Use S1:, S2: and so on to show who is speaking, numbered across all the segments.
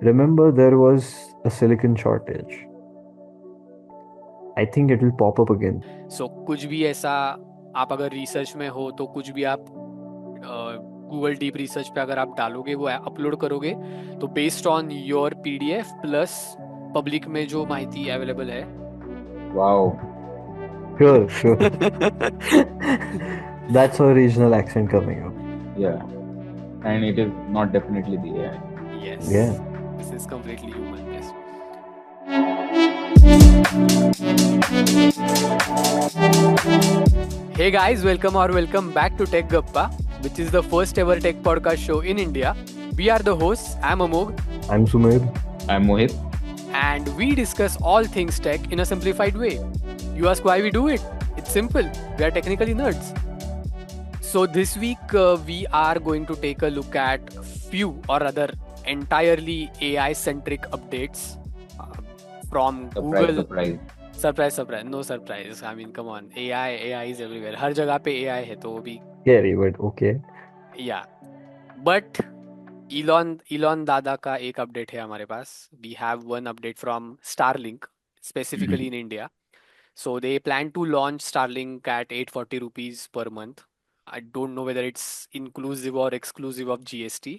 S1: remember there was a silicon shortage. I think it will pop up again.
S2: सो कुछ भी ऐसा आप अगर रिसर्च में हो तो कुछ भी आप गूगल डीप रिसर्च पे अगर आप डालोगे वो अपलोड करोगे तो based on your PDF plus public में जो माहिती अवेलेबल है
S3: Wow.
S1: Sure, sure. That's our regional accent coming up.
S3: Yeah. And it is not definitely the AI.
S2: yes,
S1: Yeah.
S2: this is completely human. Yes. Hey guys, welcome back to Tech Gappa, which is the first ever tech podcast show in India. We are the hosts. I'm Amog,
S1: I'm Sumer.
S3: I'm Mohit.
S2: and we discuss all things tech in a simplified way. You ask why we do it? It's simple. We are technically nerds. So this week we are going to take a look at few or rather entirely AI centric updates uh, from
S3: Surprise,
S2: Google.
S3: surprise.
S2: Surprise, no surprise. I mean, come on, AI is everywhere. हर जगह पे AI है तो वो भी
S1: Scary, but okay.
S2: yeah. But Elon दादा का एक update है हमारे पास. We have one update from Starlink, specifically in India. So they plan to launch Starlink at 840 rupees per month. I don't know whether it's inclusive or exclusive of GST,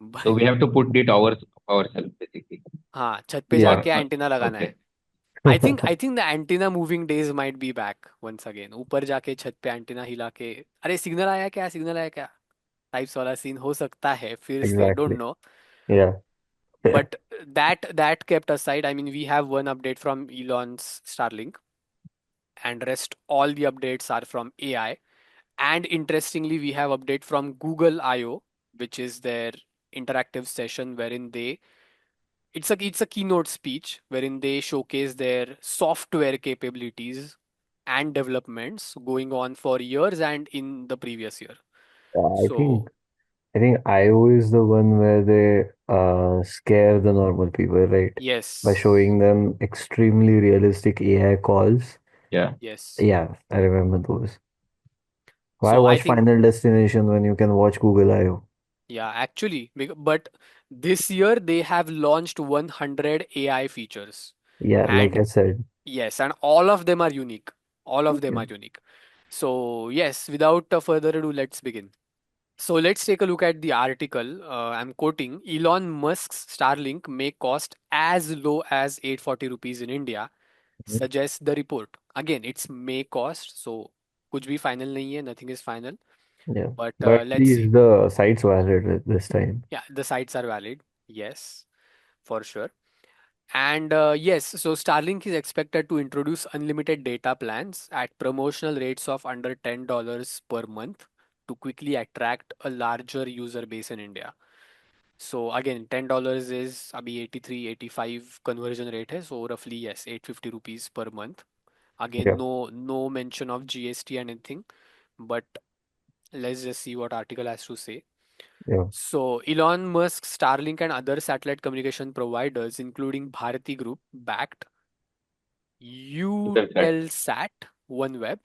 S3: So
S2: but
S3: we have to put it ourselves basically.
S2: हाँ छत पे
S1: Yeah.
S2: जाके antenna लगाना
S3: Okay.
S2: है. I think the antenna moving days might be back once again. ऊपर जाके छत पे एंटीना हिला के अरे सिग्नल आया क्या टाइप्स वाला सीन हो सकता है फिर से don't
S1: Exactly.
S2: No.
S1: Yeah.
S2: But that kept aside, I mean we have one update from Elon's Starlink and rest all the updates are from AI. And interestingly, we have update from Google I/O, which is their interactive session wherein they it's a keynote speech wherein they showcase their software capabilities and developments going on for years and in the previous year.
S1: I think
S2: So
S1: I think IO is the one where they scare the normal people, right? By
S2: yes,
S1: showing them extremely realistic AI calls.
S3: Yeah.
S2: yes.
S1: Yeah, I remember those. Why
S2: So I
S1: watch
S2: think
S1: Final Destination when you can watch Google I/O?
S2: yeah, actually, but this year they have launched 100 AI features,
S1: Yeah, like
S2: and
S1: I said.
S2: yes, and all of them are unique. All of them
S1: Yeah.
S2: are unique. So yes, without further ado, let's begin. So let's take a look at the article. I'm quoting Elon Musk's Starlink may cost as low as 840 rupees in India,
S1: Mhm.
S2: suggests the report. Again, it's may cost, so कुछ भी final नहीं है, nothing is final.
S1: Yeah.
S2: But
S1: But at
S2: let's see.
S1: least the site's valid this time.
S2: Yeah, the sites are valid. Yes, for sure. And yes, so Starlink is expected to introduce unlimited data plans at promotional rates of under $10 per month to quickly attract a larger user base in India. So again, $10 is अभी 83, 85 conversion rate है, so roughly yes, 850 rupees per month. Again,
S1: Yeah.
S2: no mention of GST and anything, but let's just see what article has to say.
S1: Yeah.
S2: So Elon Musk, Starlink, and other satellite communication providers, including Bharati Group, backed
S3: That's that.
S2: Eutelsat, OneWeb,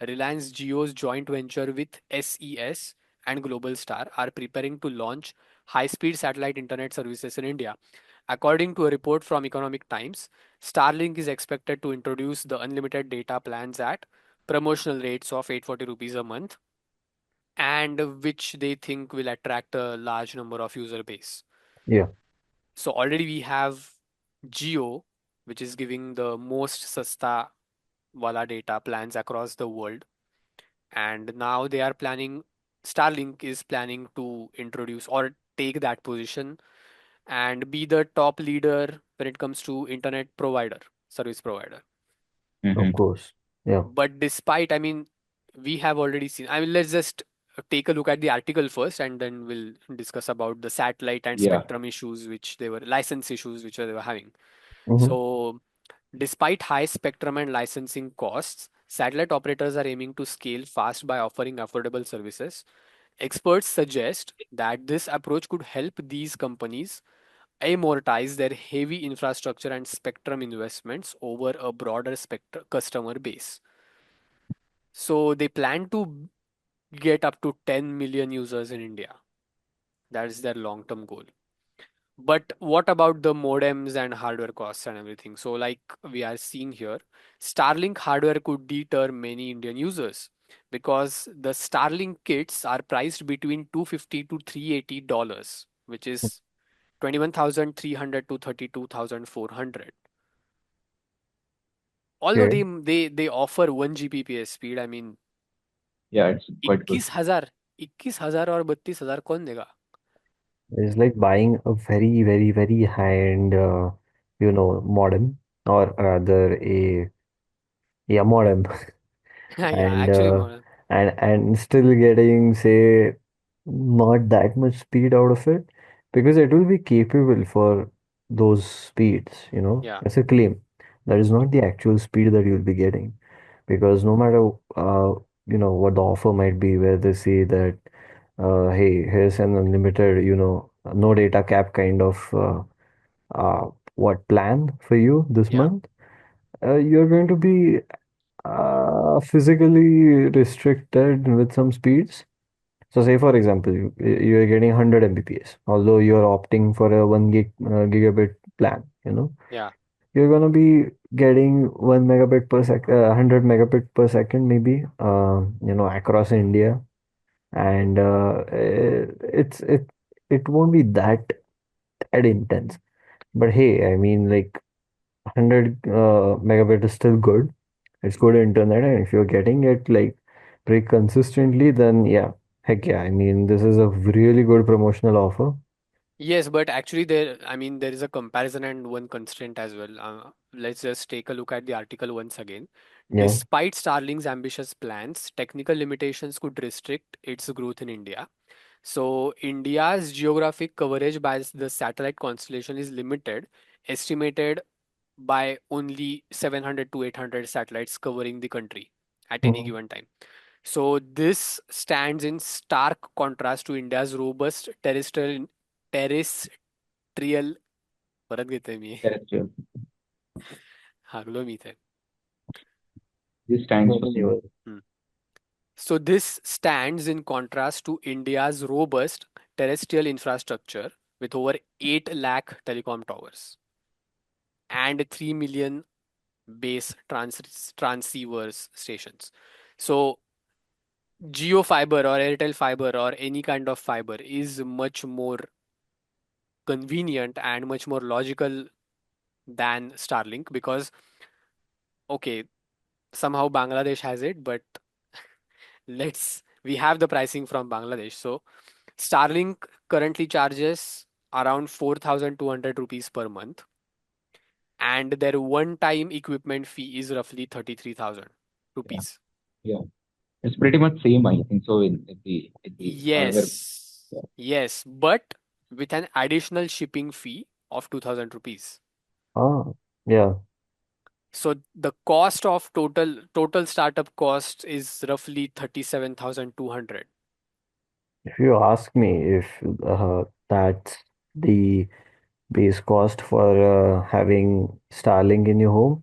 S2: Reliance Jio's joint venture with SES, and Globalstar are preparing to launch high-speed satellite internet services in India. According to a report from Economic Times, Starlink is expected to introduce the unlimited data plans at promotional rates of 840 rupees a month and which they think will attract a large number of user base.
S1: Yeah.
S2: So already we have Geo, which is giving the most sasta wala data plans across the world. And now they are planning, Starlink is planning to introduce or take that position and be the top leader when it comes to internet provider, service provider.
S1: Of
S3: Mm-hmm.
S1: course. Yeah.
S2: But despite, I mean, we have already seen, I mean, let's just take a look at the article first and then we'll discuss about the satellite and
S3: Yeah.
S2: spectrum issues, which they were license issues, which they were having.
S1: Hmm.
S2: So, despite high spectrum and licensing costs, satellite operators are aiming to scale fast by offering affordable services. Experts suggest that this approach could help these companies amortize their heavy infrastructure and spectrum investments over a broader customer base. So, they plan to get up to 10 million users in India. That is their long term goal. But what about the modems and hardware costs and everything? So, like we are seeing here, Starlink hardware could deter many Indian users because the Starlink kits are priced between 250 to $380, which is 21,300 to 32,400. Although
S1: Okay.
S2: they offer 1 Gbps speed, I mean
S3: Yeah, it's quite good.
S2: 21,000 21,000 और 32,000 कौन देगा?
S1: It's like buying a very, very, very high-end, modem, or rather yeah, modem.
S2: Yeah,
S1: and
S2: actually
S1: uh,
S2: more.
S1: and still getting, say, not that much speed out of it, because it will be capable for those speeds,
S2: Yeah,
S1: it's a claim. That is not the actual speed that you'll be getting, because no matter what the offer might be, where they say that, hey, here's an unlimited, no data cap kind of what plan for you this
S2: yeah,
S1: month, you're going to be physically restricted with some speeds. So say for example, you are getting 100 Mbps, although you are opting for a 1 gigabit plan,
S2: yeah,
S1: you're gonna be getting 1 megabit per sec, 100 megabit per second maybe, across India, and it won't be that intense. But hey, I mean, like, 100 megabit is still good. It's good internet, and if you're getting it like pretty consistently, then yeah, heck yeah. I mean, this is a really good promotional offer.
S2: yes, but actually I mean, there is a comparison and one constraint as well. Let's just take a look at the article once again.
S1: Yeah.
S2: Despite Starlink's ambitious plans, technical limitations could restrict its growth in India. So, India's geographic coverage by the satellite constellation is limited, estimated by only 700 to 800 satellites covering the country at any
S1: Mhm.
S2: given time. So this stands in stark contrast to India's robust terrestrial परत घेतोय मी
S3: Terrestrial.
S2: हागलो मी इथे.
S3: This stands
S1: No,
S3: for
S1: no,
S3: same.
S1: no.
S2: Hmm. So this stands in contrast to India's robust terrestrial infrastructure with over 8 lakh telecom towers and 3 million base transceivers stations. So Geo fiber or Airtel fiber or any kind of fiber is much more convenient and much more logical than Starlink because, okay, somehow Bangladesh has it, but we have the pricing from Bangladesh. So Starlink currently charges around 4,200 rupees per month, and their one time equipment fee is roughly 33,000
S3: Yeah,
S2: rupees.
S3: yeah. It's pretty much same, I think so, in the hardware.
S2: Yes, yes, but with an additional shipping fee of 2,000 rupees.
S1: Ah, yeah.
S2: So the cost of total startup cost is roughly 37,200.
S1: If you ask me if that's the base cost for having Starlink in your home,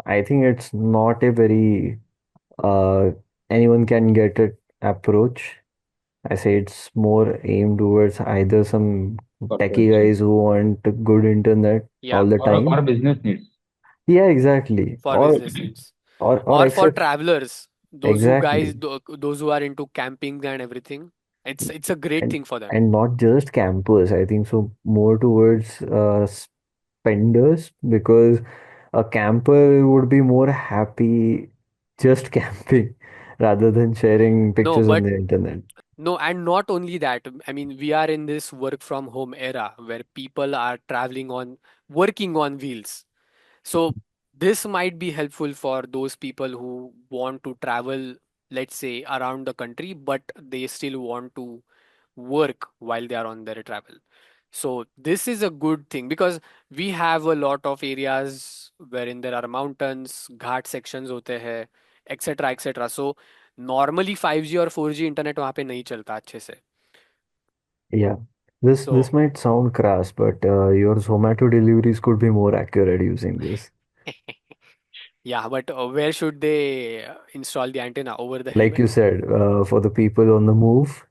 S1: I think it's not a very uh, anyone can get it approach. I say it's more aimed towards either some techie
S3: Corporates,
S1: guys who want good internet
S2: Yeah,
S1: all the
S3: or
S1: time.
S3: business needs.
S1: Yeah, exactly.
S2: for
S1: Or
S2: business needs
S1: or
S2: or for
S1: except
S2: travelers,
S1: exactly.
S2: those who are into camping and everything. It's a great
S1: and
S2: thing for them.
S1: and not just campers. I think so more towards spenders, because a camper would be more happy just camping rather than sharing
S2: No,
S1: pictures on
S2: but
S1: the internet.
S2: no, and not only that. I mean, we are in this work from home era where people are working on wheels. So this might be helpful for those people who want to travel, let's say, around the country, but they still want to work while they are on their travel. So this is a good thing because we have a lot of areas wherein there are mountains, ghat sections होते हैं, etc. etc. So normally 5G और 4G internet वहाँ पे नहीं चलता अच्छे से.
S1: Yeah. This
S2: So
S1: might sound crass, but your Zomato deliveries could be more accurate using this.
S2: yeah, but where should they install the antenna? Over the
S1: Like
S2: helmet?
S1: you said, for the people on the move,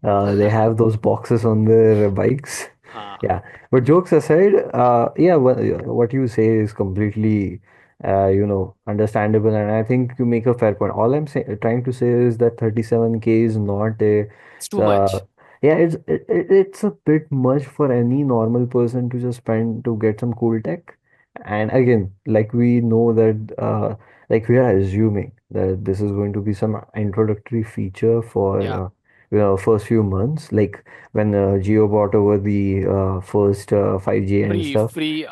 S1: they have those boxes on their bikes.
S2: हाँ
S1: Yeah, but jokes aside, yeah, what you say is completely, understandable, and I think you make a fair point. All trying to say is that 37K is not a,
S2: it's too
S1: uh,
S2: much.
S1: yeah, it's a bit much for any normal person to just spend to get some cool tech. And again, like we know that, like we are assuming that this is going to be some introductory feature
S2: Yeah,
S1: for, first few months, like when Jio bought over the first 5G and stuff.
S2: free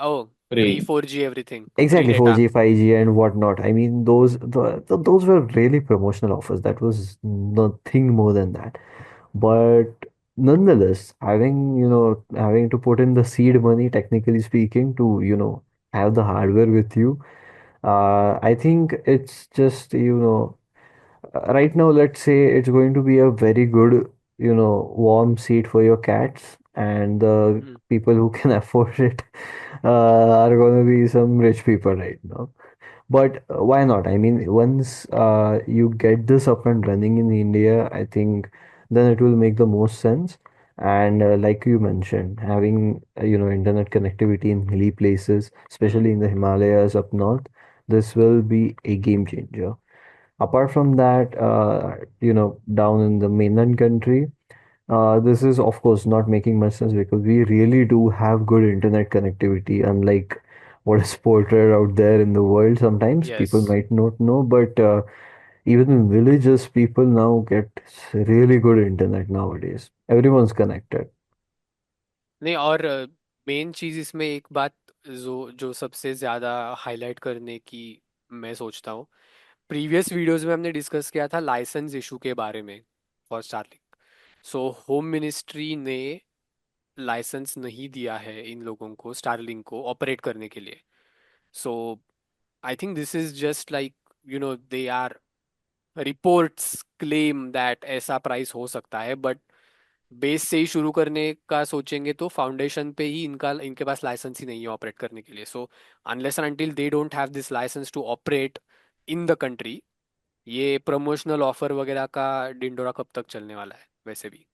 S3: Free.
S2: 4G everything, free
S1: Exactly,
S2: data.
S1: 4G, 5G, and whatnot. I mean, those were really promotional offers. That was nothing more than that. But nonetheless, having to put in the seed money, technically speaking, to, have the hardware with you, I think it's just, right now, let's say it's going to be a very good, warm seat for your cats, and the
S2: Hmm.
S1: people who can afford it are going to be some rich people right now. But why not? I mean, once you get this up and running in India, I think then it will make the most sense. And like you mentioned, having internet connectivity in hilly places, especially in the Himalayas up north, this will be a game changer. Apart from that, down in the mainland country, this is of course not making much sense because we really do have good internet connectivity, unlike what is portrayed out there in the world. Sometimes people
S2: Yes.
S1: might not know, but even in villages, people now get really good internet nowadays. Everyone's connected.
S2: नहीं, और main चीज इसमें एक बात जो जो सबसे ज्यादा हाईलाइट करने की मैं सोचता हूँ, प्रीवियस वीडियोस में हमने डिस्कस किया था लाइसेंस इशू के बारे में for Starlink. So home ministry ने लाइसेंस नहीं दिया है इन लोगों को स्टारलिंक को ऑपरेट करने के लिए। So I think this is just like, there are reports claim that ऐसा प्राइस हो सकता है, बट बेस से ही शुरू करने का सोचेंगे तो फाउंडेशन पे ही इनका इनके पास लाइसेंस ही नहीं है ऑपरेट करने के लिए। So unless and until they don't have this licence to operate in the country, ये प्रमोशनल ऑफर वगैरह का डिंडोरा कब तक चलने वाला है वैसे भी।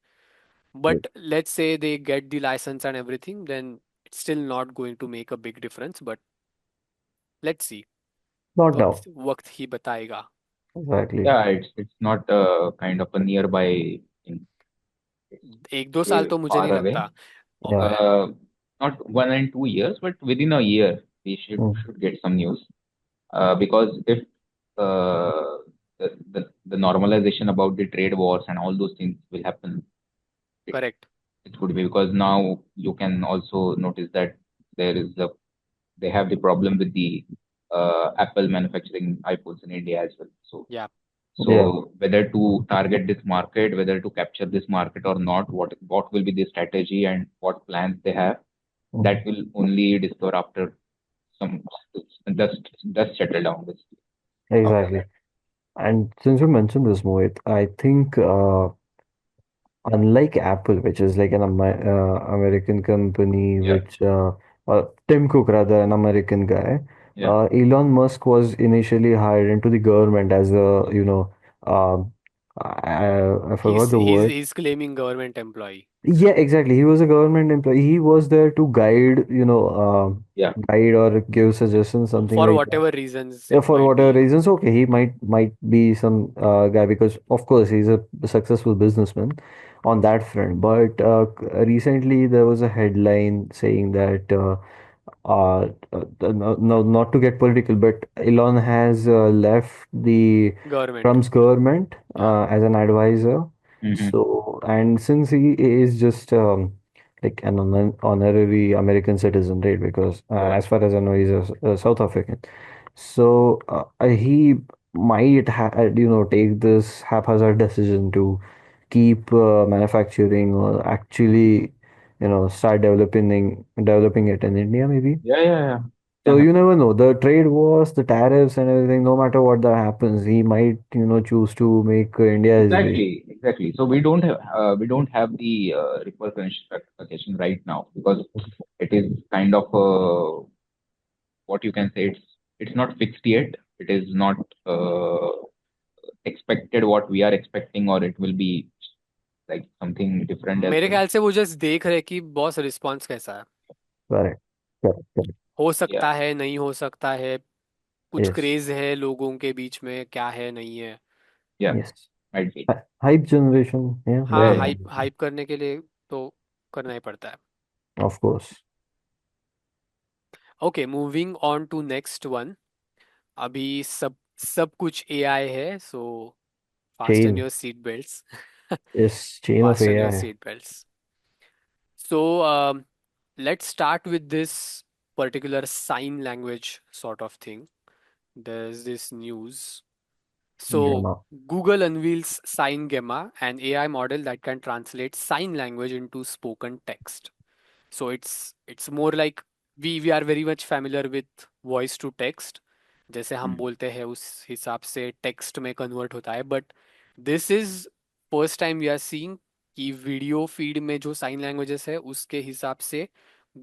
S2: But let's say they get the licence and everything, then it's still not going to make a big difference, but let's see.
S1: Not now.
S2: वक्त वक्त ही बताएगा।
S1: Exactly.
S3: Yeah, it's not kind of a nearby thing. It's
S2: एक दो साल
S3: way
S2: तो मुझे
S3: far
S2: नहीं
S3: away.
S2: लगता।
S1: Yeah.
S3: Uh, Not 1 and 2 years, but within a year we should
S1: Mm.
S3: should get some news. Because if the normalization about the trade wars and all those things will happen, it,
S2: correct.
S3: it could be because now you can also notice that there is the they have the problem with the Apple manufacturing iPhones in India as well. So
S2: या
S1: Yeah.
S3: so whether to target this market, whether to capture this market or not, what will be the strategy and what plans they have,
S1: Mhm.
S3: that will only discover after some dust settle down basically after
S1: Exactly.
S3: that.
S1: And since you mentioned this, Mohit, I think unlike Apple, which is like an American company,
S3: Yeah,
S1: which Tim Cook, rather, an American guy,
S3: yeah.
S1: Elon Musk was initially hired into the government as a, I forgot
S2: he's
S1: the
S2: he's
S1: word.
S2: he's claiming government employee
S1: Yeah, exactly. He was a government employee. He was there to guide,
S3: Yeah,
S1: guide or give suggestions, something
S2: for
S1: like that.
S2: whatever reasons
S1: Yeah,
S2: it
S1: for
S2: might
S1: whatever
S2: be.
S1: reasons, okay, he might be some guy because of course he's a successful businessman on that front. But recently there was a headline saying that no, no, not to get political, but Elon has left the
S2: Government.
S1: Trump's government
S2: Yeah.
S1: as an advisor.
S3: hmm
S1: So, and since he is just like an honorary American citizen, right? Because
S3: yeah,
S1: as far as I know, he's a South African. So he might take this haphazard decision to keep manufacturing or actually start developing it in India maybe.
S3: yeah, yeah, yeah.
S1: So
S3: Can
S1: you
S3: happen.
S1: never know. The trade wars, the tariffs and everything, no matter what that happens, he might choose to make India his way.
S3: Exactly, exactly. So we don't have the repercussion right now because it is kind of what you can say. It's not fixed yet. It is not expected what we are expecting, or it will be like something different as
S2: मेरे
S3: well.
S2: ख्याल से वो just देख रहे कि boss response कैसा है।
S1: Correct. Correct. Correct.
S2: हो
S3: Yeah,
S2: सकता है, नहीं हो सकता है, कुछ
S1: Yes.
S2: क्रेज है लोगों के बीच में, क्या है नहीं है।
S3: yeah,
S1: Yes.
S3: might be.
S1: Hype generation. Yeah,
S3: Yeah,
S2: हाँ,
S1: that's
S3: yeah.
S2: Hype
S1: it.
S2: Hype करने के लिए तो करना ही पड़ता है।
S1: Of course.
S2: Okay, moving on to next one. अभी सब सब कुछ एआई है, so fasten
S1: Chain
S2: your seat belts.
S1: is chain of
S2: Fasten your
S1: AI.
S2: seat belts. So, let's start with this particular sign language sort of thing. There's this news. So,
S1: Gamma.
S2: Google unveils Sign Gemma, an AI model that can translate sign language into spoken text. So it's more like we are very much familiar with voice to text, जैसे हम
S3: Mm.
S2: बोलते हैं उस हिसाब से text में convert होता है। But this is first time we are seeing कि वीडियो फीड में जो साइन लैंग्वेजेस है उसके हिसाब से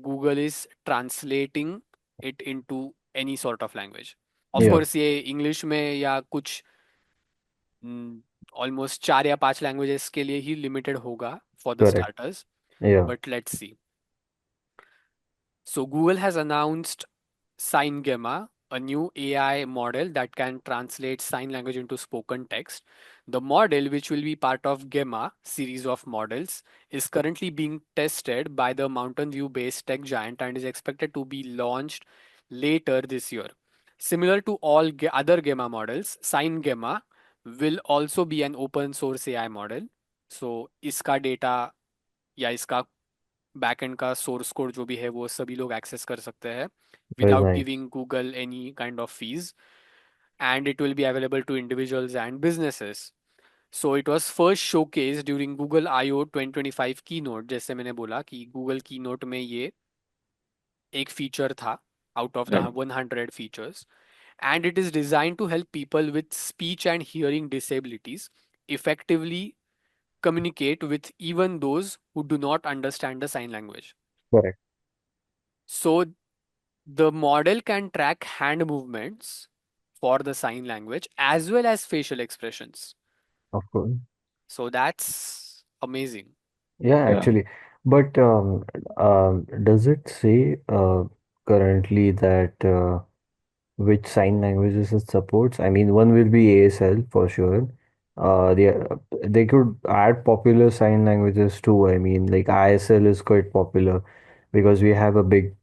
S2: Google is translating it into any sort of language. Of
S1: Yeah,
S2: course ये इंग्लिश में या कुछ ऑलमोस्ट 4 या 5 लैंग्वेजेस के लिए ही लिमिटेड होगा for the
S1: correct.
S2: Starters,
S1: Yeah,
S2: but let's C. So Google has announced Sign Gemma, a new AI model that can translate sign language into spoken text. The model, which will be part of Gemma series of models, is currently being tested by the Mountain View-based tech giant and is expected to be launched later this year. Similar to all other Gemma models, Sign Gemma will also be an open source AI model. So इसका data या इसका backend का source code जो भी है वो सभी लोग एक्सेस कर सकते हैं
S1: very
S2: without
S1: nice.
S2: Giving Google any kind of fees, and it will be available to individuals and businesses. So it was first showcased during Google I/O 2025 keynote, जैसे मैंने बोला कि Google keynote में ये एक फीचर था out of the
S3: Right.
S2: 100 features, and it is designed to help people with speech and hearing disabilities effectively communicate with even those who do not understand the sign language.
S1: Correct.
S2: So the model can track hand movements for the sign language as well as facial expressions.
S1: Of course.
S2: So that's amazing.
S1: Yeah,
S3: Yeah.
S1: actually. But does it say currently that which sign languages it supports? I mean, one will be ASL for sure. They could add popular sign languages too. I mean, like ISL is quite popular because we have a big,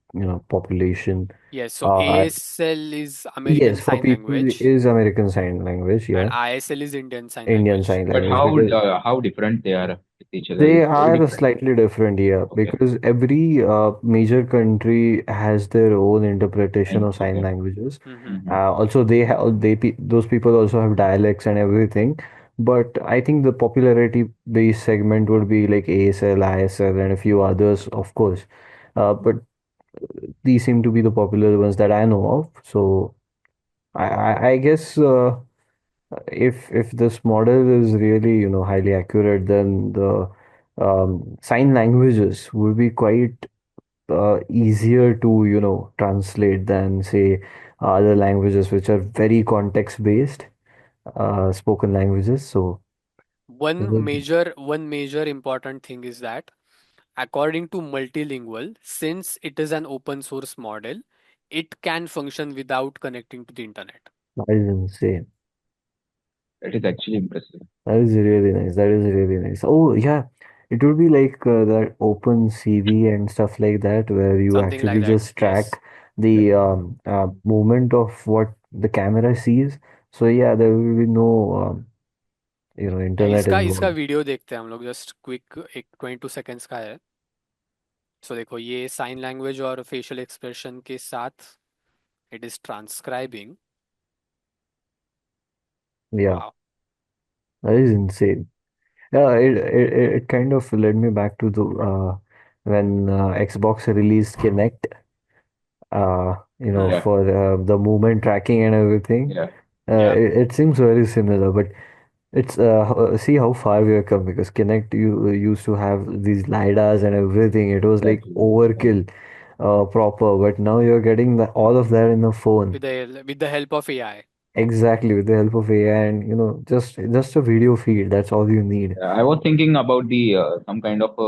S1: population.
S2: Yes, so
S1: Uh,
S2: ASL is American
S1: yes, for
S2: Sign
S1: people
S2: Language
S1: is American Sign Language,
S2: and
S1: yeah,
S2: ISL is Indian Sign
S1: Indian
S2: Language.
S1: Sign
S3: But
S1: Language because
S3: how different they are with each other?
S1: they
S3: It's very
S1: are
S3: different.
S1: slightly different, yeah,
S3: Okay.
S1: because every major country has their own interpretation
S3: Fine.
S1: of sign
S3: Okay.
S1: languages.
S2: Mhm.
S3: Mm-hmm.
S1: Also, those people also have dialects and everything. But I think the popularity based segment would be like ASL, ISL, and a few others, of course. But these seem to be the popular ones that I know of. So I guess if this model is really, highly accurate, then the sign languages would be quite easier to, translate than say other languages which are very context based, spoken languages. So it would be
S2: One major important thing is that according to Multilingual, since it is an open source model, it can function without connecting to the internet.
S1: that is insane.
S3: That is actually impressive.
S1: That is really nice. That is really nice. Oh yeah, it would be like that open CV and stuff like that, where you
S2: Something like
S1: actually
S2: that.
S1: just
S2: Yes.
S1: track the movement of what the camera sees. So yeah, there will be no
S2: या
S1: internet
S2: इसका इसका
S1: involved.
S2: Video देखते हैं हम लोग, just quick, एक 22 seconds का है। सो देखो ये साइन लैंग्वेज और फेशियल एक्सप्रेशन के साथ इट इज ट्रांसक्राइबिंग।
S1: Yeah,
S2: वाह।
S1: that is insane. Yeah, it kind of led me back to the when Xbox released Kinect,
S2: hmm.
S3: Yeah.
S1: for the movement tracking and everything.
S3: Yeah.
S2: या
S1: It seems very similar, but it's see how far we have come because Kinect you used to have these lidars and everything. It was like
S3: Exactly. Yeah.
S1: overkill, proper. But now you're getting all of that in the phone.
S2: With the help of AI.
S1: exactly, with the help of AI and just a video feed. That's all you need.
S3: I was thinking about the some kind of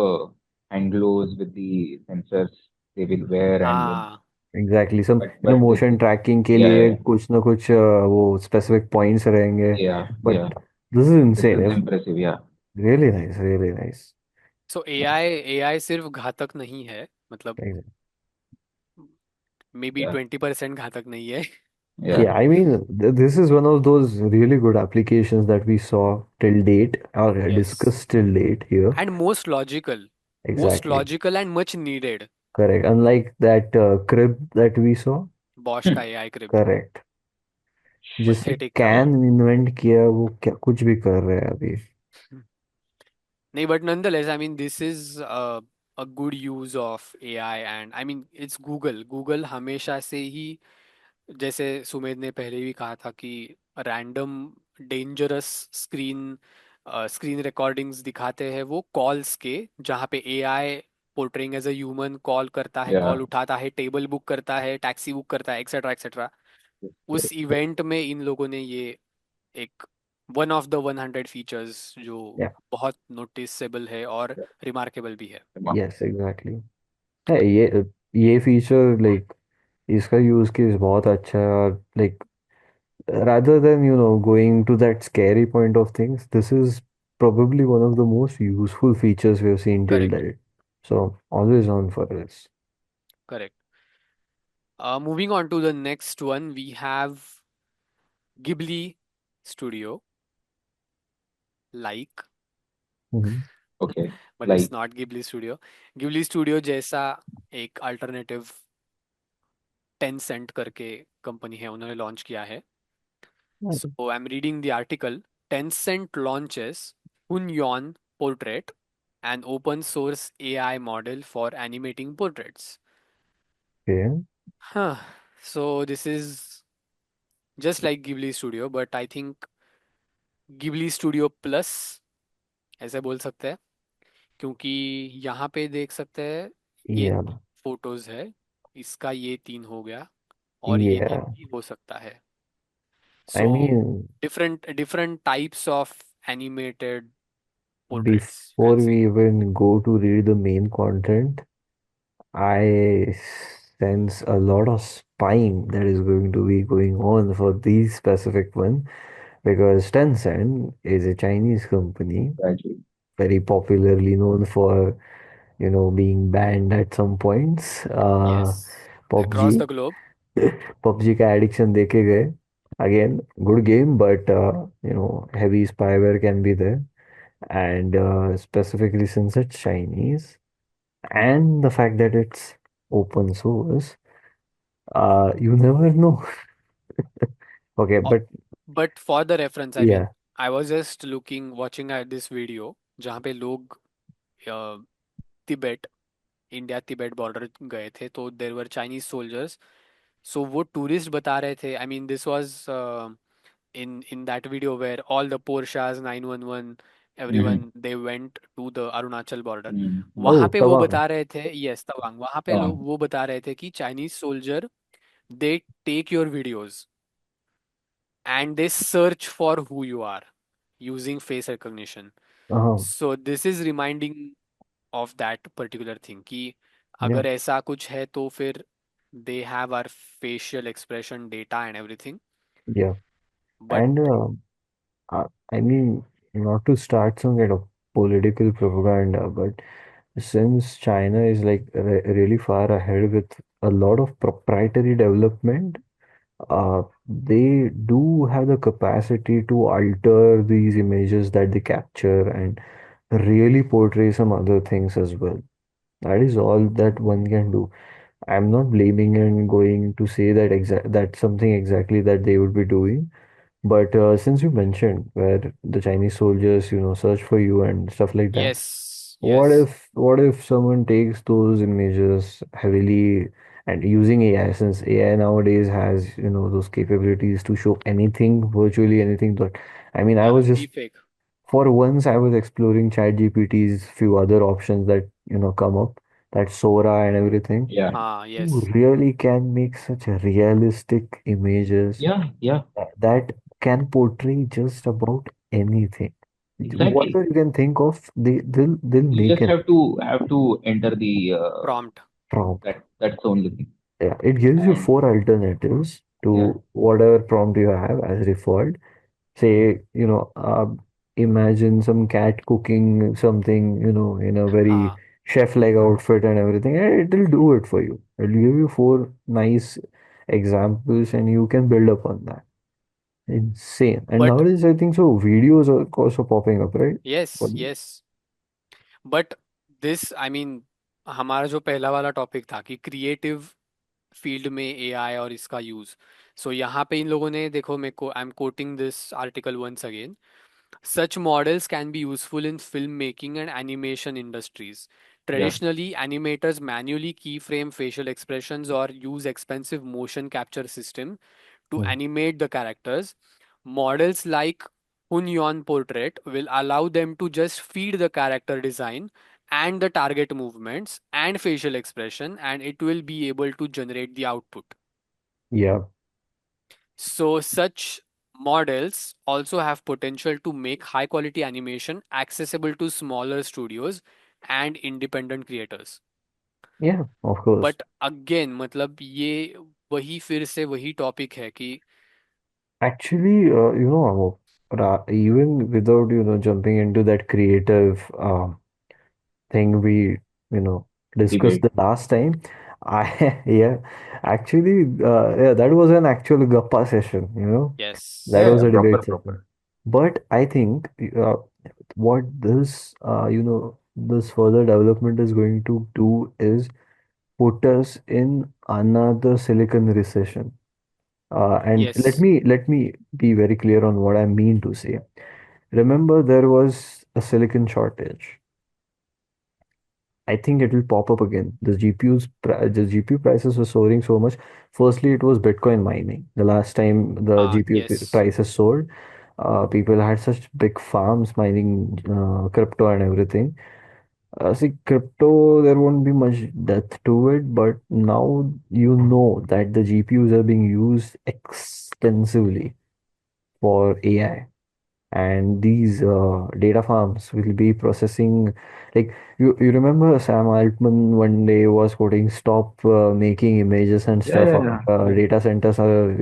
S3: hand gloves with the sensors they will wear, and
S2: हाँ,
S1: Exactly. Some
S3: but this
S1: motion
S3: is,
S1: tracking के
S3: yeah,
S1: लिए
S3: yeah,
S1: कुछ ना कुछ वो specific points रहेंगे.
S3: yeah,
S1: but
S3: yeah.
S1: This is
S3: This
S1: insane.
S3: is impressive. Yeah,
S1: really nice, really nice.
S2: So AI सिर्फ घातक नहीं है, मतलब मे बी
S3: yeah,
S2: 20% घातक नहीं है.
S3: yeah,
S1: Yeah, I mean, this is one of those really good applications that we saw till date or
S2: yes,
S1: discussed till date here.
S2: And most
S1: Exactly.
S2: Logical and much needed.
S1: Correct. Unlike that crib that we saw.
S2: Bosch का AI क्रिप,
S1: Correct. जिसने
S2: pathetic था वो.
S1: Can invent किया वो क्या कुछ भी कर रहे हैं अभी.
S2: नहीं, but nonetheless, I mean, this is a good use of AI, and I mean, it's Google हमेशा से ही, जैसे सुमेध ने पहले भी कहा था कि रैंडम डेंजरस स्क्रीन रिकॉर्डिंग्स दिखाते हैं वो कॉल्स के, जहाँ पे AI portraying as a human call करता है,
S3: yeah.
S2: कॉल उठाता है, टेबल बुक करता है, टैक्सी बुक करता है, एक्सेट्रा एक्सेट्रा. उस इवेंट में इन लोगों ने ये एक वन ऑफ द 100 फीचर्स जो
S1: Yeah.
S2: बहुत नोटिसेबल है और रिमार्केबल भी है.
S1: Yes, exactly. है ये फीचर लाइक इसका यूज केस बहुत अच्छा है. और like rather than going to that scary point of things, this is probably one of the most useful features we have seen till
S2: correct,
S1: date. So always on for this.
S2: Correct. Moving on to the next one, we have Ghibli Studio, like,
S1: Mhm.
S3: Okay.
S2: but it's
S3: Like,
S2: not Ghibli Studio. Ghibli Studio जैसा एक alternative Tencent करके company है, उन्होंने launch किया है.
S1: Okay.
S2: So I'm reading the article. Tencent launches Hunyon Portrait, an open source AI model for animating portraits. Huh. So this is just like Ghibli Studio, but I think Ghibli Studio Plus ऐसे बोल सकते हैं, क्योंकि यहाँ पे देख सकते हैं ये
S1: Yeah.
S2: फोटोज है, इसका ये तीन हो गया, और ये तीन
S1: Yeah.
S2: भी हो सकता है.
S1: I
S2: so
S1: mean,
S2: different types of animated portraits you
S1: before
S2: can say.
S1: we even go to read the main content, I sense a lot of spying that is going to be going on for these specific one, because Tencent is a Chinese company,
S3: gradually.
S1: very popularly known for being banned at some points.
S2: Yes, across
S1: PUBG.
S2: The globe.
S1: PUBG का addiction देखे गए. Again, good game, but heavy spyware can be there. And specifically since it's Chinese and the fact that it's open source, you never know. Okay, but
S2: but for the reference, I mean,
S1: yeah.
S2: I was just looking watching at this video जहाँ पे लोग Tibet, India Tibet border गए थे, तो देर वर Chinese soldiers. सो वो tourist बता रहे थे, I mean this was in that video where all the Porschas 911,
S3: Mm-hmm.
S2: everyone they went to the Arunachal border.
S3: Mm-hmm.
S2: वहां
S1: Oh,
S2: पे वो
S1: Tawang.
S2: बता रहे थे, यस, तवांग, वहां पे लोग
S3: Um,
S2: वो बता रहे थे कि Chinese soldier they take your videos and they search for who you are using face recognition.
S1: Uh-huh.
S2: So this is reminding of that particular thing कि
S1: Yeah,
S2: अगर ऐसा कुछ है तो फिर they have our facial expression data and everything.
S1: yeah.
S2: But
S1: And I mean, not to start some kind of political propaganda, but since China is like really far ahead with a lot of proprietary development, they do have the capacity to alter these images that they capture and really portray some other things as well. That is all that one can do. I'm not blaming and going to say that that's something exactly that they would be doing. But since you mentioned where the Chinese soldiers, search for you and stuff like that,
S2: yes,
S1: what
S2: yes,
S1: if what if someone takes those images heavily and using AI, since AI nowadays has, those capabilities to show anything, virtually anything that I mean, I
S2: yeah,
S1: was just
S2: deepfake.
S1: for once I was exploring ChatGPT's few other options that, come up. that Sora and everything.
S3: Yeah,
S2: हाँ,
S1: You
S2: yes.
S1: really can make such realistic images
S3: yeah, yeah,
S1: that can portray just about anything.
S3: exactly.
S1: Whatever you can think of, they'll
S3: You
S1: make
S3: just
S1: it
S3: have to enter the
S2: Prompt.
S1: prompt.
S3: that's the only thing.
S1: Yeah, it gives you
S3: And
S1: four alternatives
S3: yeah,
S1: to whatever prompt you have as default. Say, imagine some cat cooking something, in a very
S2: हाँ.
S1: chef-like outfit and everything, and it'll do it for you. It'll give you four nice examples, and you can build upon that. Insane. And
S2: But
S1: nowadays, I think so, videos are also popping up, right?
S2: yes,
S1: What-
S2: yes. But this I mean हमारा जो पहला वाला topic था कि creative field में AI और इसका use, सो यहाँ पे इन लोगों ने देखो, मेरे को I am quoting this article once again. Such models can be useful in filmmaking and animation industries.
S3: yeah,
S2: Traditionally, animators manually keyframe facial expressions or use expensive motion capture system to
S1: Hmm.
S2: animate the characters. Models like Hunyon Portrait will allow them to just feed the character design and the target movements and facial expression, and it will be able to generate the output.
S1: Yeah,
S2: So, such models also have potential to make high quality animation accessible to smaller studios and independent creators.
S1: yeah, of course.
S2: But again, मतलब ये वही फिर से वही topic है कि
S1: Actually, even without, jumping into that creative thing we, discussed
S3: debate.
S1: the last time, yeah, actually, yeah, that was an actual Gappa session.
S2: yes,
S1: That
S3: Yeah,
S1: was
S3: yeah,
S1: a
S3: proper,
S1: debate session.
S3: proper.
S1: But I think what this further development is going to do is put us in another silicon recession. And let
S2: yes,
S1: me let me be very clear on what I mean to say. Remember, there was a silicon shortage. I think it will pop up again. The GPU prices were soaring so much. Firstly, it was Bitcoin mining. The last time the
S2: हाँ,
S1: GPU
S2: yes.
S1: prices soared, people had such big farms mining crypto and everything. See, crypto, there won't be much depth to it, but now you know that the GPUs are being used extensively for AI. And these data farms will be processing, like, you remember Sam Altman one day was quoting, stop making images and
S3: Yeah,
S1: stuff.
S3: yeah,
S1: Our
S3: yeah, yeah.
S1: data centers are,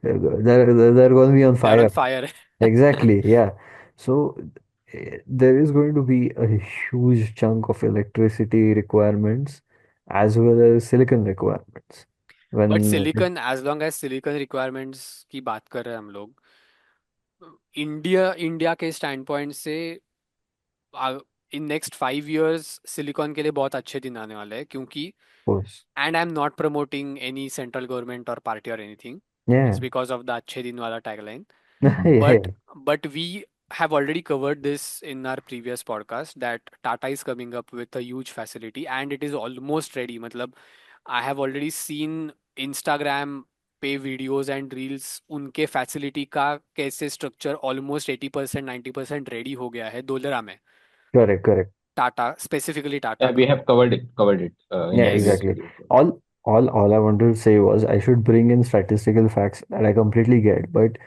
S1: they're going to be on
S2: They are on
S1: fire.
S2: fire.
S1: Exactly, yeah. So there is going to be a huge chunk of electricity requirements as well as silicon requirements
S2: but
S1: when
S2: silicon, as long as silicon requirements की बात कर रहे हैं हम लोग, India India के stand point से in next 5 years silicon के लिए बहुत अच्छे दिन आने वाले हैं, क्योंकि
S1: course.
S2: And I am not promoting any central government और पार्टी और anything, it's
S1: Yeah.
S2: Because of the अच्छे दिन वाला tagline.
S1: Yeah,
S2: But
S1: yeah.
S2: we have already covered this in our previous podcast that Tata is coming up with a huge facility and it is almost ready. मतलब I have already seen Instagram पे videos and reels, उनके facility का कैसे structure almost 80% 90% ready हो गया है दोलरा में.
S1: Correct, correct.
S2: Tata, specifically
S3: Yeah,
S2: Tata
S3: we
S2: का.
S3: have covered it in
S1: Yeah,
S3: the previous
S2: Yes.
S1: exactly.
S3: video.
S1: All I wanted to say was I should bring in statistical facts that I completely get, but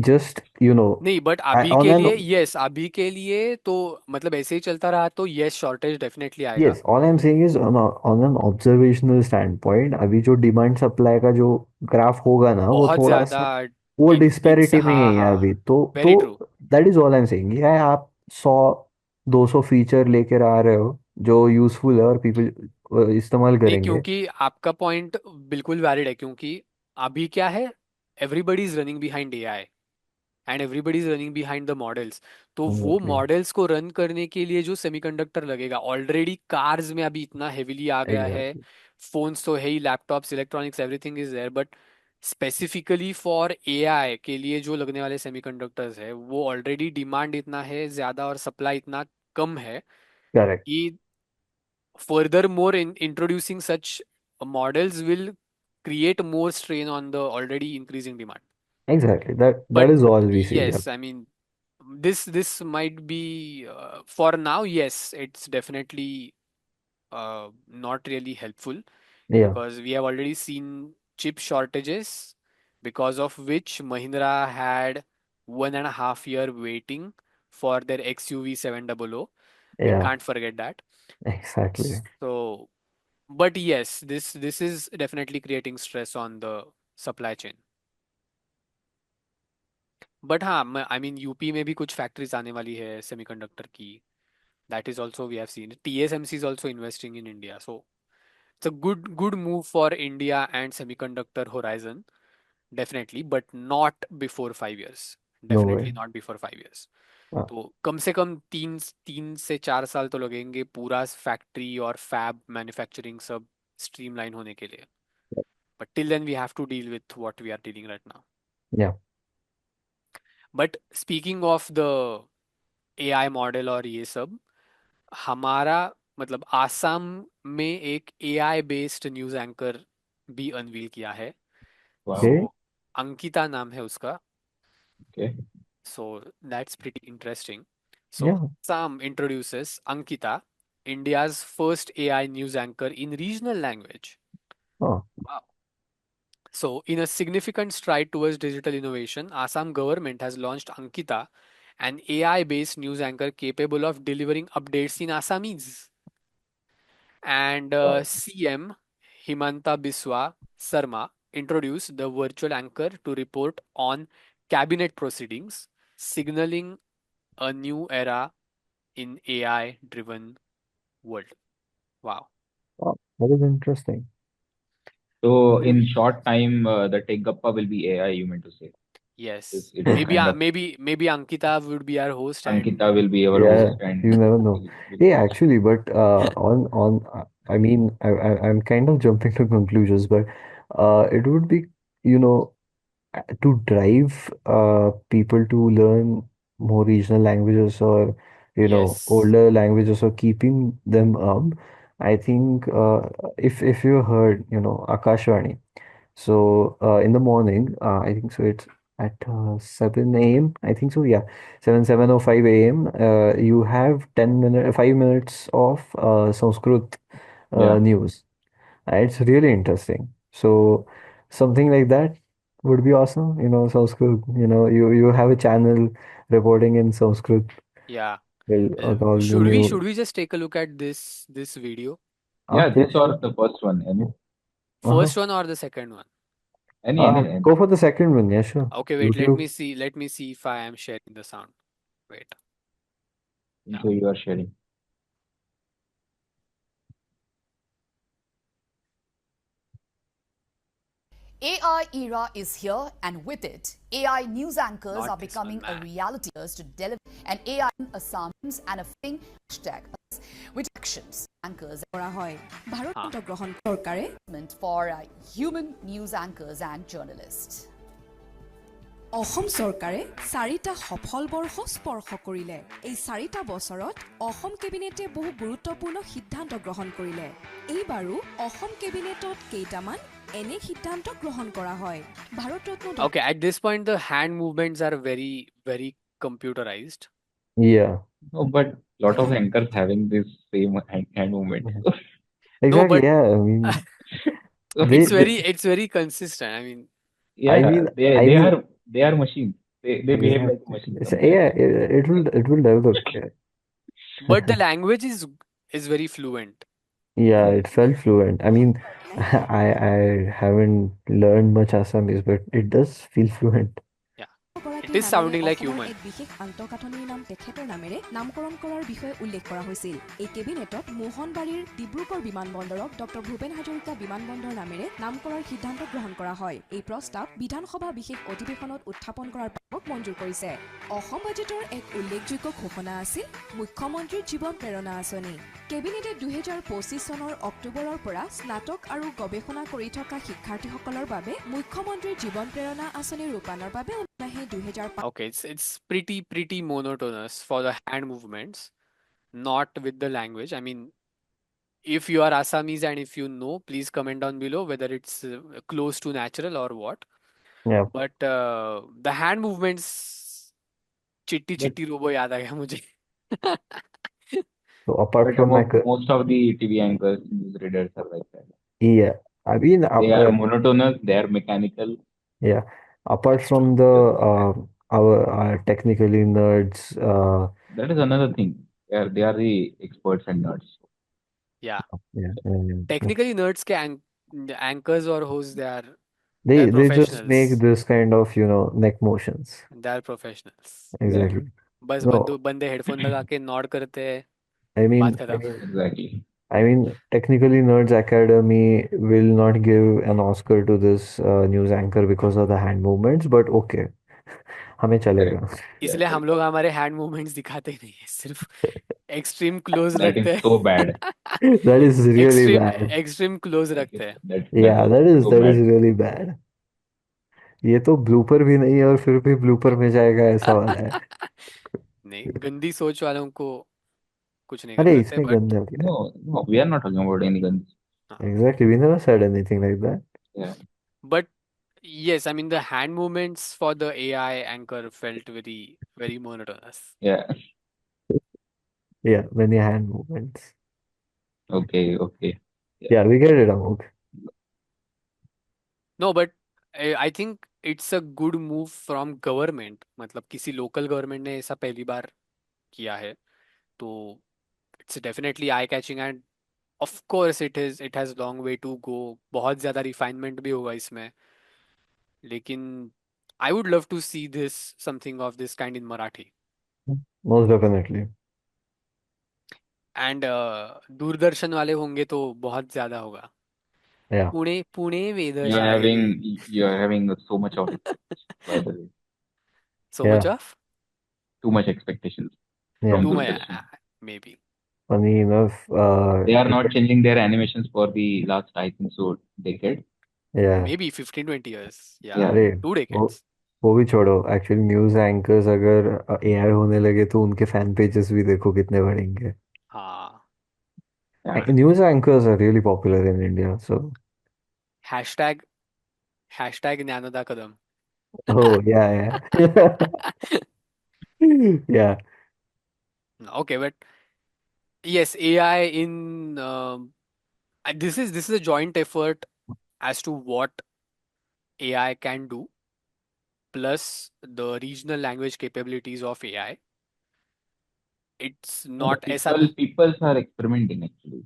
S1: just,
S2: नहीं, but
S1: I,
S2: अभी
S1: on
S2: के लिए
S1: an
S2: yes, अभी के लिए तो मतलब ऐसे ही चलता रहा तो यस, शॉर्टेज डेफिनेटली आएगा.
S1: yes, all I'm saying is on an observational standpoint, अभी जो डिमांड सप्लाई का जो ग्राफ होगा ना, वो
S2: बहुत
S1: थोड़ा
S2: ज्यादा
S1: सा वो डिस्पैरिटी में
S2: हाँ,
S1: ही है
S2: हाँ,
S1: अभी, तो
S2: very true.
S1: That is all I am saying. ये आप 100-200 फीचर लेकर आ रहे हो जो यूजफुल है और पीपल इस्तेमाल
S2: नहीं,
S1: करेंगे.
S2: क्योंकि आपका पॉइंट बिल्कुल वैलिड है, क्योंकि अभी क्या है, everybody is running behind AI and everybody is running behind the models. तो वो
S1: एग्जैक्टली,
S2: मॉडल्स को रन करने के लिए जो सेमीकंडक्टर लगेगा, ऑलरेडी कार्स में अभी इतना हेविली आ गया है.
S1: एग्जैक्टली.
S2: फोन्स तो है ही, laptops, electronics, everything is there, but specifically for AI के लिए जो लगने वाले सेमीकंडक्टर्स है, वो ऑलरेडी डिमांड इतना है ज्यादा और सप्लाई इतना कम है
S1: करेक्ट.
S2: कि furthermore introducing such models will create more strain on the already increasing demand.
S1: Exactly. That
S2: But
S1: is all we see. Yeah.
S2: yes, I mean, this might be for now, yes, it's definitely not really helpful
S1: Yeah,
S2: because we have already seen chip shortages, because of which Mahindra had 1.5 year waiting for their XUV 700. We
S1: yeah,
S2: can't forget that.
S1: exactly.
S2: So, but yes, this is definitely creating stress on the supply chain. But हाँ, I mean UP में भी कुछ factories आने वाली है semiconductor की. That is also we have seen TSMC is also investing in India, so it's a good move for India and semiconductor horizon, definitely, but not before 5 years.
S1: No way.
S2: Definitely not before 5 years.
S1: Uh,
S2: तो कम से कम 3 से 4 साल तो लगेंगे पूरा factory और fab manufacturing सब streamline होने के लिए. But till then we have to deal with what we are dealing right now.
S1: yeah.
S2: But speaking of the AI model और ये सब, हमारा मतलब आसाम में एक AI बेस्ड न्यूज़ एंकर भी अनवील किया है. सो
S3: Wow.
S1: Okay.
S2: अंकिता नाम है उसका.
S3: Okay.
S2: So that's pretty interesting. So
S1: Yeah.
S2: Assam introduces Ankita, India's first AI news anchor in regional language.
S1: Oh,
S2: Wow. So, in a significant stride towards digital innovation, Assam government has launched Ankita, an AI-based news anchor capable of delivering updates in Assamese. And
S3: Wow.
S2: CM Himanta Biswa Sarma introduced the virtual anchor to report on cabinet proceedings, signaling a new era in AI-driven world. Wow.
S1: wow. That is interesting.
S3: So
S2: Do
S3: in
S2: we?
S3: short time, the Tech Gappa will be AI, you meant to say.
S2: Yes.
S3: It is
S2: Maybe
S3: kind of
S2: maybe Ankita would be our host and
S3: Ankita will be our
S1: Yeah,
S3: host and
S1: you never know.
S3: will
S1: Yeah, actually, but I mean, I'm kind of jumping to conclusions, but it would be, you know, to drive people to learn more regional languages or,
S2: yes.
S1: older languages or keeping them I think if you heard, Akashvani. So in the morning, I think so it's at 7 a.m. I think so, yeah, 7:05 a.m. You have 5 minutes of Sanskrit
S3: yeah.
S1: news. It's really interesting. So something like that would be awesome. Sanskrit. You have a channel reporting in Sanskrit
S2: Yeah.
S1: with all the
S2: Should
S1: new.
S2: we just take a look at this video?
S3: Yeah,
S1: Yeah,
S3: this
S1: sure.
S3: or the first one.
S1: Uh-huh.
S2: First one or the second one?
S3: Any.
S1: Go for the second one. Yeah, sure.
S2: Okay, wait,
S1: YouTube.
S2: let me see if I am sharing the sound. Wait.
S3: So you are sharing.
S4: AI era is here, and with it, AI news anchors
S2: Not
S4: are
S2: this one,
S4: becoming a
S2: man.
S4: reality to deliver an AI Assams and a fing hashtag with actions anchors
S5: কৰা হয়
S2: हाँ.
S5: ভাৰত গ্ৰহণ চৰকাৰে
S4: for human news anchors and journalists.
S5: অসম চৰকাৰে 4টা সফল বৰ্ষ স্পৰ্শ কৰিলে এই 4টা বছৰত অসম কেবিনেটে বহু গুৰুত্বপূৰ্ণ সিদ্ধান্ত গ্ৰহণ কৰিলে এইবাৰো অসম কেবিনেটত কেইটামান এনে সিদ্ধান্ত গ্ৰহণ কৰা হয় Bharat Ratna
S2: Okay, at this point the hand movements are very computerized.
S1: Yeah.
S3: No, but lot of anchors having this same hand movement.
S1: Mhm.
S2: No,
S1: Exactly.
S2: but
S1: Yeah. I mean,
S3: So,
S1: they, they
S2: it's very consistent. I mean,
S3: yeah,
S1: I
S3: yeah,
S1: mean,
S3: they
S1: I
S3: they
S1: mean,
S3: are they are machines. They behave
S1: yeah.
S3: like a machine sometimes.
S1: Yeah. It will develop.
S2: but the language is very fluent.
S1: Yeah, it felt fluent. I mean, I haven't learned much Assamese, but it does feel fluent.
S2: Yeah, it
S5: গৰাকীৰ
S2: is
S5: নামেৰে
S2: sounding like
S5: অসমৰ
S2: human.
S5: এক বিশেষ আন্তঃগাঁথনিৰ নাম তেখেতৰ নামেৰে নামকৰণ কৰাৰ বিষয়ে উল্লেখ কৰা হৈছিল এই কেবিনেটত মোহনবাৰীৰ ডিব্ৰুগড় বিমানবন্দৰক ডক্টৰ ভূপেন হাজৰিকা বিমানবন্দৰ নামেৰে নাম কৰাৰ সিদ্ধান্ত গ্ৰহণ কৰা হয় এই প্ৰস্তাৱ বিধানসভা বিশেষ অধিৱেশনত উত্থাপন কৰাৰ পাছত মঞ্জুৰ কৰিছে অসম বাজেটৰ এক উল্লেখযোগ্য ঘোষণা আছিল মুখ্যমন্ত্ৰীৰ জীৱন প্ৰেৰণা আঁচনি কেবিনেটে 2025 চনৰ অক্টোবৰৰ পৰা স্নাতক আৰু গৱেষণা কৰি থকা শিক্ষাৰ্থীসকলৰ বাবে মুখ্যমন্ত্ৰীৰ জীৱন প্ৰেৰণা আঁচনি ৰূপায়ণৰ বাবে
S2: Okay, it's pretty monotonous for the hand movements, not with the language. I mean, if you are Assamese and if you know, please comment down below whether it's close to natural or what.
S1: Yeah.
S2: But the hand movements, चिट्टी
S3: But
S2: चिट्टी robo याद आ गया मुझे.
S1: So apart
S3: But
S1: from my,
S3: most of the TV anchors, news readers are like that.
S1: yeah, I mean,
S3: They are monotonous, they are mechanical.
S1: yeah, apart
S2: That's true.
S1: from the our technically nerds,
S3: That is another thing. They are the experts and nerds.
S2: Yeah.
S1: yeah,
S2: Technically, nerds के anchors or hosts, they're
S1: they just make
S2: professionals.
S1: this kind of, neck motions.
S2: They're professionals.
S3: Yeah,
S1: Exactly.
S2: बस
S1: No,
S2: बंदे headphone लगा के Nord करते हैं,
S1: I
S2: बात
S1: mean,
S2: खत्म.
S3: exactly.
S1: technically, Nerds Academy will not give an Oscar to this news anchor because of the hand movements, but okay, हमें
S3: Correct.
S1: चलेगा.
S3: Yeah,
S2: इसलिए हम
S3: correct.
S2: लोग हमारे हैंड मूवमेंट्स दिखाते ही नहीं है, सिर्फ एक्सट्रीम क्लोज
S3: That is
S2: रखते
S3: so
S2: हैं.
S3: bad.
S1: That is really
S2: extreme
S1: bad.
S2: Extreme close
S3: That is
S2: रखते हैं.
S3: that
S1: Yeah,
S3: is so
S1: that is
S3: bad.
S1: really bad. ये तो ब्लूपर भी नहीं है और फिर भी ब्लूपर में जाएगा ऐसा वाला है.
S2: नहीं, गंदी सोच वालों को कुछ नहीं कर
S1: अरे
S2: सकते,
S1: इसमें
S2: बट
S1: गंदा क्या है?
S3: No, no, we are not talking about any guns.
S1: Exactly, we never said anything like that.
S3: Yeah,
S2: but yes, I mean the hand movements for the AI anchor felt very very monotonous.
S3: yeah.
S1: Yeah, many hand movements.
S3: Okay, okay. Yeah,
S1: Yeah, we get it, Amok.
S2: No, but I think it's a good move from government. मतलब किसी local government ने ऐसा पहली बार किया है, तो it's definitely eye catching, and of course it has long way to go. बहुत ज़्यादा refinement भी होगा इसमें, लेकिन I would love to see this something of this kind in Marathi.
S1: Most definitely.
S2: And Doordarshan वाले होंगे तो बहुत ज़्यादा होगा.
S1: Yeah,
S2: Pune Pune
S3: you are
S2: वेधशाळी.
S3: having you are having so much of, by the way,
S2: So much
S1: yeah,
S2: of
S3: too much expectations
S1: yeah.
S3: from
S2: too much,
S3: Doordarshan.
S2: maybe.
S1: Funny enough,
S3: They are not changing their animations for the last, I think so, decade.
S1: yeah.
S2: Maybe 15 20 years. Yeah,
S3: Yeah,
S1: अरे
S2: 2 decades.
S1: वो भी छोड़ो. Actually news anchors अगर AI होने लगे तो उनके fan pages भी देखो कितने बढ़ेंगे.
S2: हाँ.
S3: yeah.
S1: News anchors are really popular in India. So
S2: Hashtag hashtag Gyanda Kadam.
S1: oh yeah, yeah.
S2: Okay, but yes, AI in this is a joint effort as to what AI can do, plus the regional language capabilities of AI. It's
S3: And the
S2: not ऐसा.
S3: people are experimenting actually.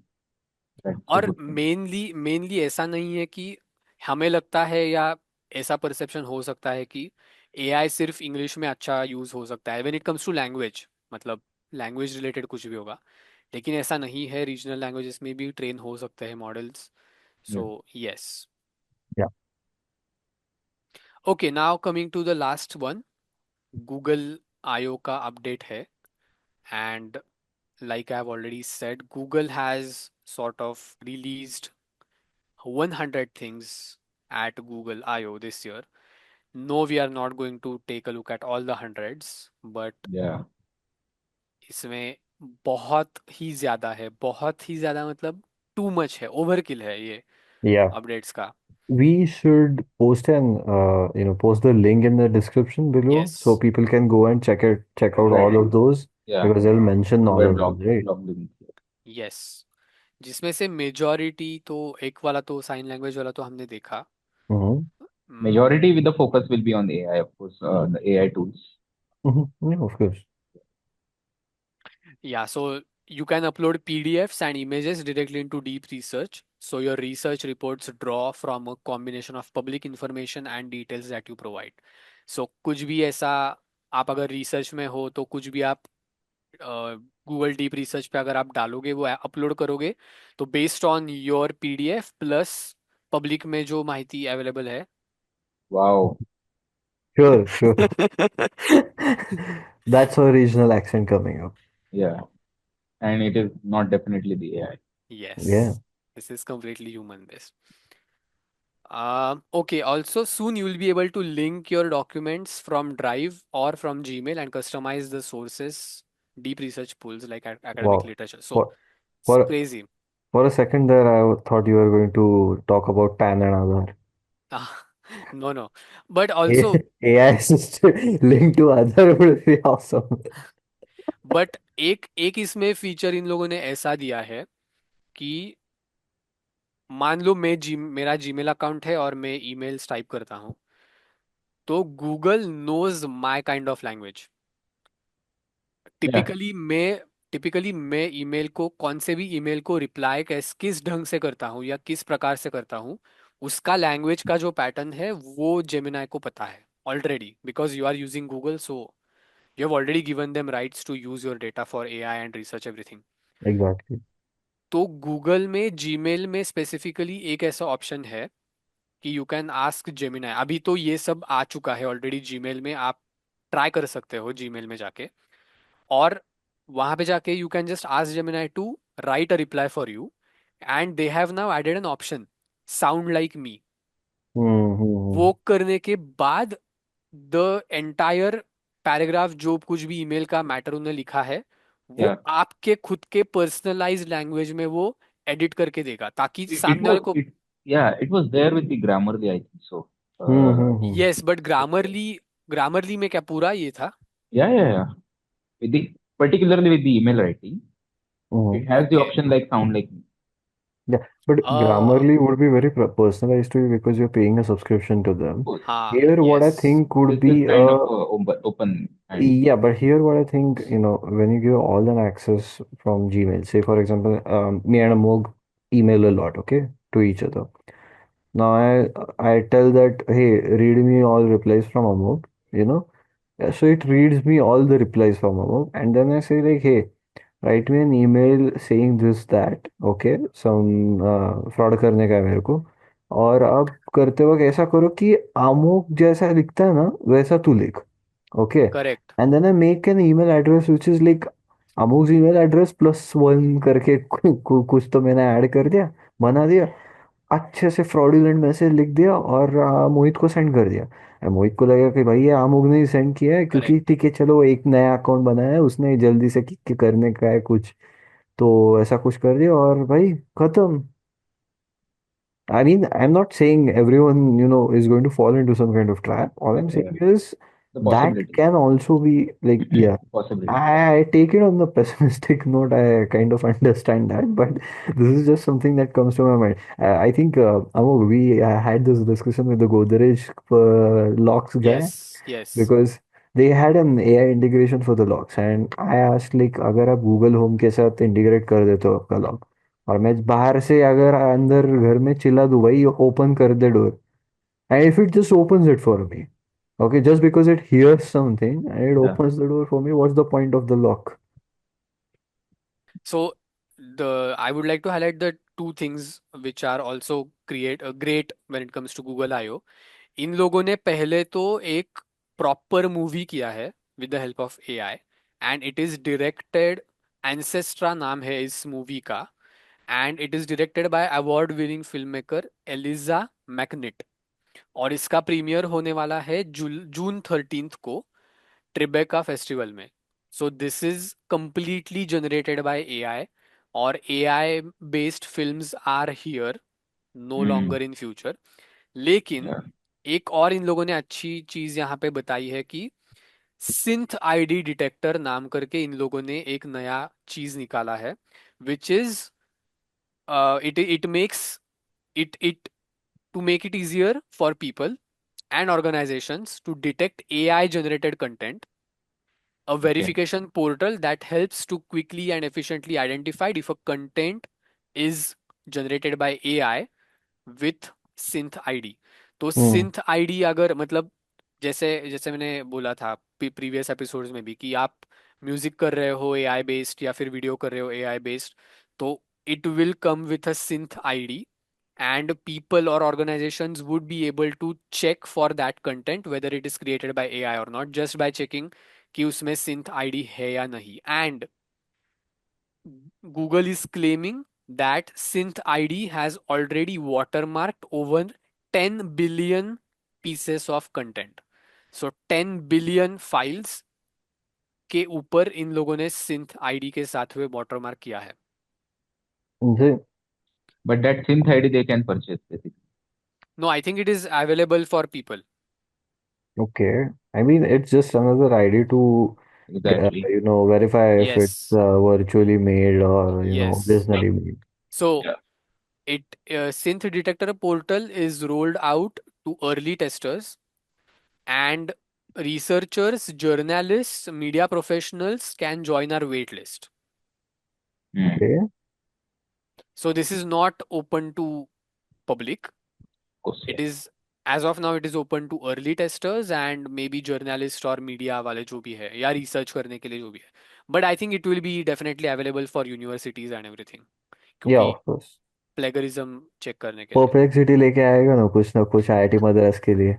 S3: That's the
S2: और
S3: good thing.
S2: Mainly ऐसा नहीं है कि हमें लगता है, या ऐसा परसेप्शन हो सकता है कि एआई सिर्फ इंग्लिश में अच्छा यूज हो सकता है when it comes to language, मतलब लैंग्वेज रिलेटेड कुछ भी होगा, लेकिन ऐसा नहीं है. रीजनल लैंग्वेजेस में भी ट्रेन हो सकते हैं models.
S3: Yeah.
S2: So yes.
S1: Yeah.
S2: Okay, now coming to the last one. Google IO का अपडेट है, and like I've already said, Google has sort of released 100 things at Google I/O this year. No, we are not going to take a look at all the hundreds, but
S3: Yeah.
S2: इसमें बहुत ही ज़्यादा है, बहुत ही ज़्यादा, मतलब too much है, overkill है ये
S1: Yeah.
S2: अपडेट्स का.
S1: We should post the link in the description below so
S2: Yes,
S1: people can go and check out all
S3: Exactly.
S1: of those
S3: Yeah.
S1: because they'll mention all
S3: Google
S1: of those, right?
S3: blog link.
S2: yes. जिसमें से majority तो, एक वाला तो sign language वाला तो हमने देखा.
S1: Mm-hmm.
S3: Majority with the focus will be on the AI, of course, the AI tools.
S1: Mm-hmm. Yeah, of course.
S2: Yeah, so you can upload PDFs and images directly into Deep Research. So your research reports draw from a combination of public information and details that you provide. So कुछ भी ऐसा, आप अगर research में हो तो कुछ भी आप गूगल डीप रिसर्च पे अगर आप डालोगे, वो अपलोड करोगे, तो based on your PDF plus public में जो माहिती अवेलेबल है.
S3: Wow.
S1: Sure, sure. That's our regional accent coming up.
S3: Yeah. And it is not definitely the AI.
S1: Yeah.
S2: Yes, this is completely human based. Okay, also soon you will be able to link your documents from Drive or from Gmail and customize the sources, deep research pools like academic
S1: Wow.
S2: literature. So
S1: For
S2: it's
S1: for
S2: crazy.
S1: for a second there, I thought you were going to talk about Pan and Aadhaar.
S2: No, no. But also,
S1: AI assisted linked to Aadhaar would be awesome.
S2: but एक एक इसमें feature in लोगों ने ऐसा दिया है कि मान लो मेरा जीमेल अकाउंट है और मैं ईमेल्स टाइप करता हूँ, तो Google knows my kind of language.
S3: Yeah.
S2: Typically मैं टिपिकली मैं ईमेल को कौन से भी ईमेल को रिप्लाई किस ढंग से करता हूँ या किस प्रकार से करता हूँ, उसका लैंग्वेज का जो पैटर्न है वो जेमिनाई को पता है already, because you are using Google, so you have already given them rights to use your data for AI and research everything.
S1: Exactly.
S2: तो गूगल में जीमेल में स्पेसिफिकली एक ऐसा ऑप्शन है कि यू कैन आस्क जेमिनाई। अभी तो ये सब आ चुका है ऑलरेडी जीमेल में, आप ट्राई कर सकते हो जीमेल में जाके, और वहां पे जाके you can just ask Gemini to write a reply for you, and they have now added an option sound like me. वो
S1: Hmm.
S2: करने के बाद द एंटायर पैराग्राफ, जो कुछ भी ईमेल का मैटर उन्होंने लिखा है, वो
S3: Yeah.
S2: आपके खुद के पर्सनलाइज्ड लैंग्वेज में वो एडिट करके देगा, ताकि
S3: It
S2: सामने वाले
S3: was
S2: को।
S3: it. Yeah, it was there with the Grammarly, I think so.
S1: Hmm. Hmm.
S2: Yes, but Grammarly में क्या पूरा ये था?
S3: Yeah, yeah, yeah. With the particularly with the email writing,
S1: Hmm.
S3: it has the
S2: okay.
S3: option like sound like me.
S1: Yeah, but Grammarly would be very personalized to you because you're paying a subscription to them.
S3: Cool.
S2: हाँ,
S1: Here, what I
S2: yes,
S1: think could
S3: This is
S1: be
S3: kind of open and
S1: yeah, but here, what I think, when you give all an access from Gmail, say for example, me and Amog email a lot, okay, to each other. Now I tell that, hey, read me all replies from Amog, you know. Yeah, so it reads me all the replies from Amog, and then I say like, hey, write me an email saying this that, okay, some fraud करने का है मेरे को, और अब करते वक्त ऐसा करो कि अमुक जैसा लिखता है ना वैसा तू लिख, okay,
S2: correct,
S1: and then I make an email address which is like अमुक email address +1 करके कुछ तो मैंने ऐड कर दिया, बना दिया, अच्छे से फ्रॉडुलेंट मैसेज लिख दिया और मोहित को सेंड कर दिया। मोहित को लगा कि भाई ये आमुग ने सेंड किया है क्योंकि
S2: करेक्ट।
S1: ठीक है चलो एक नया अकाउंट बनाया है उसने जल्दी से किक करने का है कुछ, तो ऐसा कुछ कर दिया और भाई खत्म। I mean, I'm not saying everyone, is going to fall into some kind of trap. All I'm
S3: yeah,
S1: saying is
S3: the
S1: that
S3: possibility.
S1: can also be like, yeah,
S3: Possibility.
S1: I take it on the pessimistic note. I kind of understand that, but this is just something that comes to my mind. I think, Amol, we had this discussion with the Godrej locks guy
S2: yes, yes,
S1: because they had an AI integration for the locks, and I asked like, अगर आप Google Home के साथ integrate कर देते हो आपका lock, और मैं बाहर से अगर अंदर घर में चिल्ला दूं भाई ओपन कर दे door, and if it just opens it for me, okay, just because it hears something and it
S3: Yeah.
S1: opens the door for me, what's the point of the lock?
S2: So the I would like to highlight the two things which are also create great when it comes to Google IO. इन लोगों ने पहले तो एक proper movie किया है with the help of AI, and it is directed, Ancestra नाम है इस मूवी का, and it is directed by award winning filmmaker Eliza McNitt, और इसका प्रीमियर होने वाला है जून 13 को ट्रिबेका फेस्टिवल में। So this is completely generated by AI, और AI based films are here, no
S3: Hmm.
S2: Longer in future. लेकिन
S3: Yeah.
S2: एक और इन लोगों ने अच्छी चीज यहाँ पे बताई है कि सिंथ आईडी डिटेक्टर नाम करके इन लोगों ने एक नया चीज निकाला है, which is it makes it to make it easier for people and organizations to detect AI generated content, a
S3: Okay.
S2: verification portal that helps to quickly and efficiently identify if a content is generated by AI with synth ID। तो
S1: Hmm.
S2: synth ID अगर मतलब, जैसे जैसे मैंने बोला था previous episodes में भी, कि आप म्यूजिक कर रहे हो एआई बेस्ड या फिर वीडियो कर रहे हो एआई बेस्ड, तो it will come with a synth ID, and people or organizations would be able to check for that content whether it is created by AI or not, just by checking कि उसमें synth ID है या नहीं। And Google is claiming that synth ID has already watermarked over 10 billion pieces of content, so 10 billion files के ऊपर इन लोगों ने synth ID के साथ हुए watermark किया है।
S1: Okay.
S3: But that synth ID they can purchase basically.
S2: No, I think it is available for people.
S1: Okay. I mean, it's just another idea to
S3: Exactly.
S1: Verify if it's
S2: Yes.
S1: virtually made or,
S2: Yes.
S1: originally made.
S2: So
S3: Yeah.
S2: Synth Detector portal is rolled out to early testers, and researchers, journalists, media professionals can join our wait list.
S3: Hmm.
S1: Okay.
S2: So this is not open to public.
S3: Of course,
S2: It
S3: yes.
S2: is, as of now, it is open to early testers and maybe journalists or media वाले जो भी है या research करने के लिए जो भी है. But I think it will be definitely available for universities and everything.
S1: Yeah,
S2: क्योंकि
S1: of course.
S2: plagiarism check करने के लिए.
S1: परप्लेक्सिटी लेके आएगा ना कुछ आईआईटी मद्रास के लिए.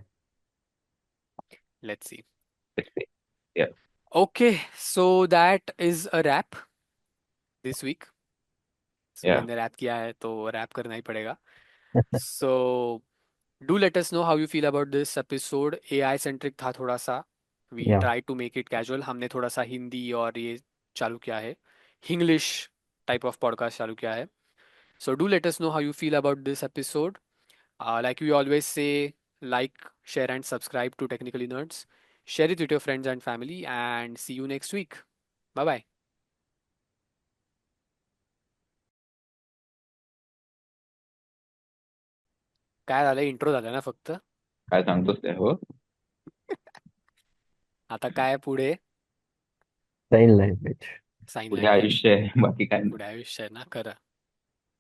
S2: Let's see.
S3: Let's say. Yeah.
S2: Okay, so that is a wrap this week.
S3: Yeah.
S2: सूरज ने रैप किया है तो रैप करना ही पड़ेगा. So do let us know how you feel about this episode. AI centric था थोड़ा सा. We
S1: Yeah.
S2: try to make it casual. हमने थोड़ा सा हिंदी और ये चालू किया है. English type of podcast चालू किया है. So do let us know how you feel about this episode. Like we always say, like, share and subscribe to Technically Nerds. Share it with your friends and family and see you next week. Bye bye. काय झालं intro झाला ना फक्त.
S3: काय सांगतोस ते हो
S2: आता काय पुढे
S1: Sign language.
S2: साइन
S3: पुढे
S2: लँग्वेज
S3: आयुष्य आहे बाकी काय नाही.
S2: पुढे आयुष्य आहे ना खरं.